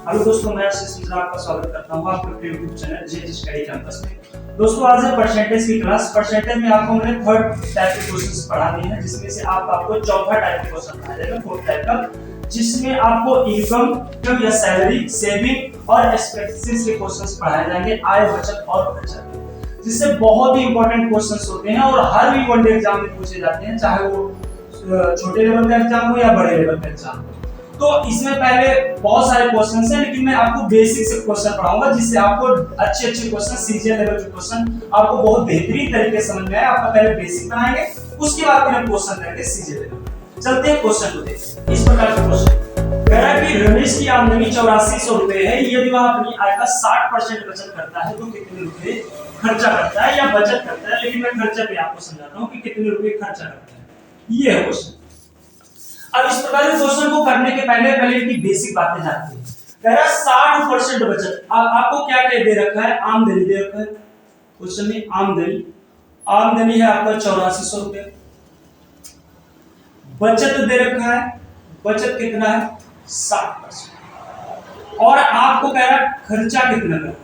Hello दोस्तों, मैं आशीष मिश्रा आपका स्वागत करता हूं आपके यूट्यूब चैनल जे स्टडी कैंपस में। दोस्तों, आज है परसेंटेज की क्लास। परसेंटेज में आपको मैंने थर्ड टाइप के क्वेश्चंस पढ़ा दिए हैं, जिसमें से आपको चौथा टाइप का क्वेश्चन पढ़ाया जाएगा, फोर्थ टाइप का, जिसमें आपको इनकम या सैलरी, सेविंग और एक्सपेंसेस के क्वेश्चंस पढ़ाए जाएंगे, आय, बचत और खर्चा, जिससे बहुत ही इंपॉर्टेंट क्वेश्चंस होते हैं और हर भी वन डे एग्जाम में पूछे जाते हैं, चाहे वो छोटे लेवल का एग्जाम हो या बड़े लेवल का एग्जाम हो। तो इसमें पहले बहुत सारे क्वेश्चंस हैं, लेकिन मैं आपको बेसिक से क्वेश्चन पढ़ाऊंगा, जिससे आपको अच्छे क्वेश्चन, सीजीएल लेवल के क्वेश्चन आपको बहुत बेहतरीन तरीके से समझ में आए। आपका पहले बेसिक बनाएंगे, उसके बाद फिर हम क्वेश्चन करेंगे सीजीएल लेवल। चलते हैं क्वेश्चन को देखते हैं। इस प्रकार का क्वेश्चन कह रहा है कि रमेश की आमदनी 8400 रुपए है। यदि वह अपनी आय का 60% बचत करता है तो कितने रुपए खर्चा करता है या बचत करता है। लेकिन मैं खर्चा पे आपको समझाता हूँ कि कितने रुपए खर्चा करता है। ये है क्वेश्चन। अब इस प्रकार के क्वेश्चन को करने के पहले इनकी बेसिक बातें जानते हैं। कह रहा है 60% बचत। आपको क्या क्या दे रखा है? आमदनी दे रखा है क्वेश्चन में। आमदनी है आपका 8400 रुपए। बचत दे रखा है, बचत कितना है? 60%। और आपको कह रहा है खर्चा कितना करना है।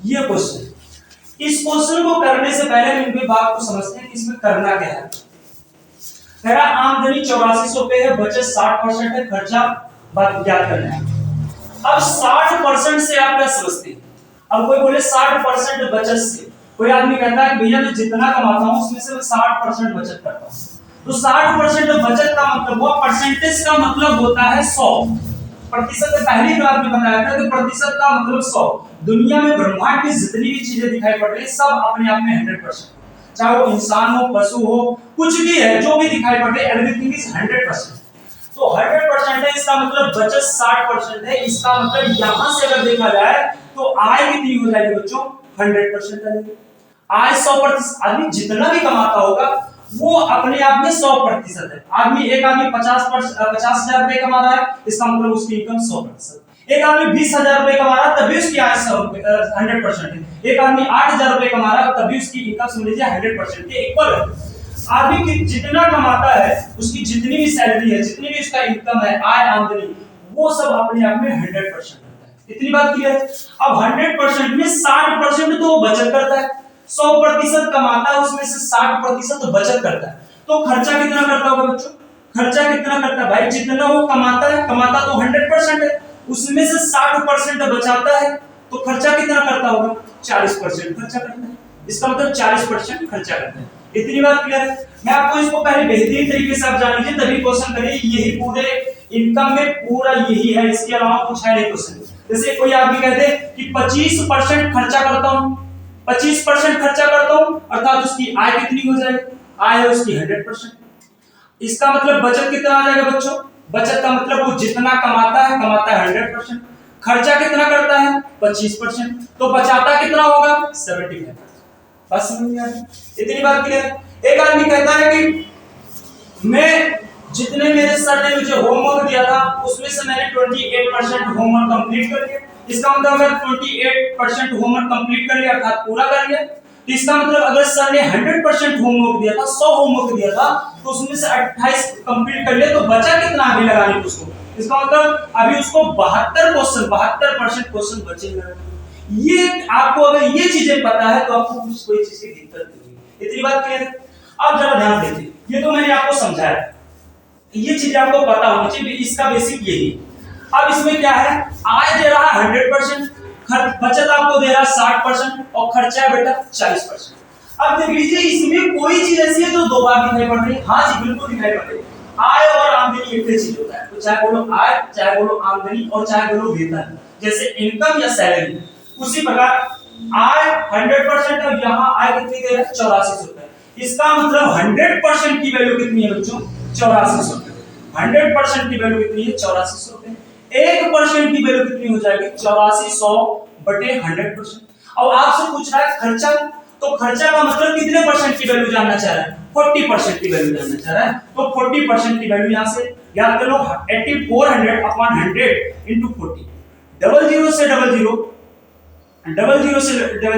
ये क्वेश्चन। इस क्वेश्चन को करने से पहले इनकी बात को समझते हैं कि इसमें करना क्या है। मेरा आमदनी 8400 रुपए है, बचत 60% है, खर्चा बात ज्ञात करना है। अब 60% से आप क्या समझते हैं? अब कोई बोले 60% बचत से, कोई आदमी कहता है कि भैया मैं जितना कमाता हूं उसमें से मैं 60% बचत करता हूं। तो 60% बचत का मतलब हुआ, परसेंटेज का मतलब होता है 100 प्रतिशत। पहली क्लास में बताया था कि प्रतिशत का मतलब 100। दुनिया में ब्रह्मांड में जितनी भी चीजें दिखाई पड़ रही है सब अपने आप में 100%, चाहे वो इंसान हो, पशु हो, कुछ भी है, जो भी दिखाई पड़ रही है, एवरीथिंग इज 100%। तो 100% है, इसका मतलब बचत 60% है। इसका मतलब यहां से अगर देखा जाए तो आय कितनी हो जाएगी बच्चों? 100% आ जाएगी। आय 100%। आदमी जितना भी कमाता होगा वो अपने आप में 100% है। एक आदमी 50,000 रुपए कमा रहा है, इसका मतलब उसकी इनकम 100%। एक आदमी 20,000 रुपए कमा रहा है तभी उसकी आय 100% है। एक आदमी 8,000 रुपए कमा रहा है तभी उसकी इनकम समझ लीजिए 100% के इक्वल है। आदमी की जितना कमाता है, उसकी जितनी भी सैलरी है, जितनी भी उसका इनकम है, आय, आमदनी, वो सब अपने आप में 100% होता है। इतनी बात क्लियर है? अब 100% में 60% तो वो बचत करता है। 100% कमाता है, उसमें से 60% तो बचत करता है। तो खर्चा कितना करता होगा बच्चों? खर्चा कितना करता है भाई? जितना वो कमाता है, कमाता तो 100% है, उसमें से 60% बचाता है, तो खर्चा कितना करता होगा? 40% खर्चा करता है। इसका मतलब 40% खर्चा करता है। इतनी बात क्लियर है? मैं आपको इसको पहले बेहतरीन तरीके से आप जान लीजिए, तभी क्वेश्चन करिए। यही पूरे इनकम में पूरा यही है, इसके अलावा कुछ है नहीं क्वेश्चन। जैसे कोई आदमी कहते कि 25% खर्चा करता हूं, 25% खर्चा करता हूं, अर्थात उसकी आय कितनी हो जाएगी? आय है उसकी 100%। इसका मतलब बचत कितना आ जाएगा बच्चों? बचत का मतलब वो जितना कमाता है 100%। खर्चा कितना करता है? 25%। तो बचाता कितना होगा? 75%। बस समझ में आ गया? इतनी बात क्लियर है? एक आदमी कहता है कि मैं जितने मेरे सर ने मुझे होमवर्क दिया था उसमें से मैंने 28% होमवर्क कंप्लीट कर लिया। इसका मतलब अगर 28% होमवर्क कंप्लीट कर लिया अर्थात पूरा कर लिया, तो इसका मतलब अगर सर ने 100% होमवर्क दिया था, 100 होमवर्क दिया था, तो उसमें से 28 कंप्लीट कर लिया, तो बचा कितना अभी लगाने को उसको? इसका मतलब अभी उसको 72% क्वेश्चन बचेगा। ये आपको अगर ये चीजें पता है तो आपको कुछ कोई चीज की दिक्कत नहीं होगी। इतनी बात क्लियर है? अब जरा ध्यान दीजिए, ये तो मैंने आपको समझाया, ये चीज आपको पता होनी चाहिए, इसका बेसिक यही। अब इसमें क्या है? आय दे रहा है 100%, बचत आपको दे रहा है 60% और खर्चा है बेटा 40%। अब देख लीजिए, इसमें कोई चीज ऐसी है जो दो बार दिखाई पड़ रही है? हाँ जी, बिल्कुल दिखाई पड़ रही है। आय और आमदनी एक ही चीज होता है, तो चाहे बोलो आय, चाहे बोलो आमदनी, और चाहे बोलो वेतन, जैसे इनकम या सैलरी। उसी प्रकार आय 100% है, यहाँ आय कितनी दे रहा है? 8400 रुपए। इसका मतलब 100% की वैल्यू कितनी है बच्चों? 8400 रुपए। 100% की वैल्यू कितनी है? 8400 रुपए। 1% की वैल्यू कितनी हो जाएगी? 8400 बटे 100%। और आपसे पूछ रहा है खर्चा, तो खर्चा का मतलब कितने परसेंट की वैल्यू जानना चाह रहा है? 40% की वैल्यू जानना चाह रहा है। तो 40% की वैल्यू यहां से याद कर लो, 8400 अपॉन 100 इंटू 40। डबल जीरो से डबल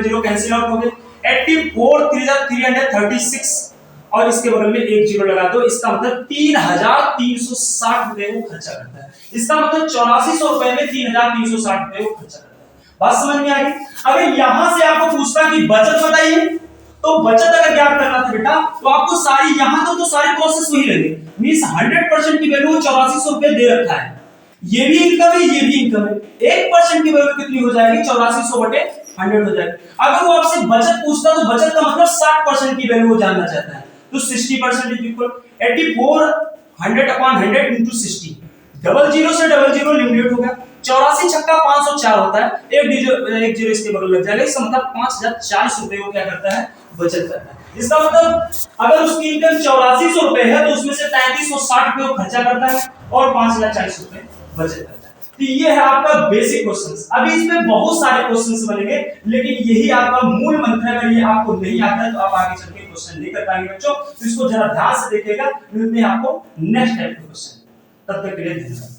जीरो कैंसिल आउट हो गए। 84 3 336 और इसके बगल में एक जीरो लगा दो, इसका मतलब 3,360 रुपए वो खर्चा करता है। इसका मतलब 8400 रुपए में 3,360 रुपए वो खर्चा करता है। बात समझ में आ गई? अगर यहां से आपको पूछता कि बचत बताइए, तो बचत अगर ज्ञात करना था बेटा, तो आपको सारी यहां तो सारी प्रोसेस वही लगे, मींस 100% की वैल्यू 8400 रुपए दे रखा है, ये भी इनकम है, ये भी इनकम है, 1% की वैल्यू कितनी हो जाएगी? 8400 बटे 100 हो जाएगी। अगर वो आपसे बचत पूछता तो बचत का मतलब 60% की वैल्यू वो जानना चाहता है, तो 60% is equal 84 100 upon 100 into 60, double zero से डबल जीरो एलिमिनेट हो गया, 84 छक्का 504 होता है, एक जीरो इसके बगल लग जाएगा, इसका मतलब 5040 रुपए वो क्या करता है? बचत करता है। इसका मतलब अगर उसकी इनकम 8400 रुपए है तो उसमें से 3360 रुपए वो खर्चा करता है और 5040 रुपए बचत करता है। तो ये है आपका बेसिक क्वेश्चंस। अभी इसमें बहुत सारे क्वेश्चंस बनेंगे, लेकिन यही आपका मूल मंत्र है। अगर ये आपको नहीं आता है तो आप आगे चल के क्वेश्चन नहीं कर पाएंगे बच्चों, तो इसको जरा ध्यान से देखिएगा। मिलते हैं आपको नेक्स्ट टाइप के क्वेश्चन, तब तक के लिए धन्यवाद।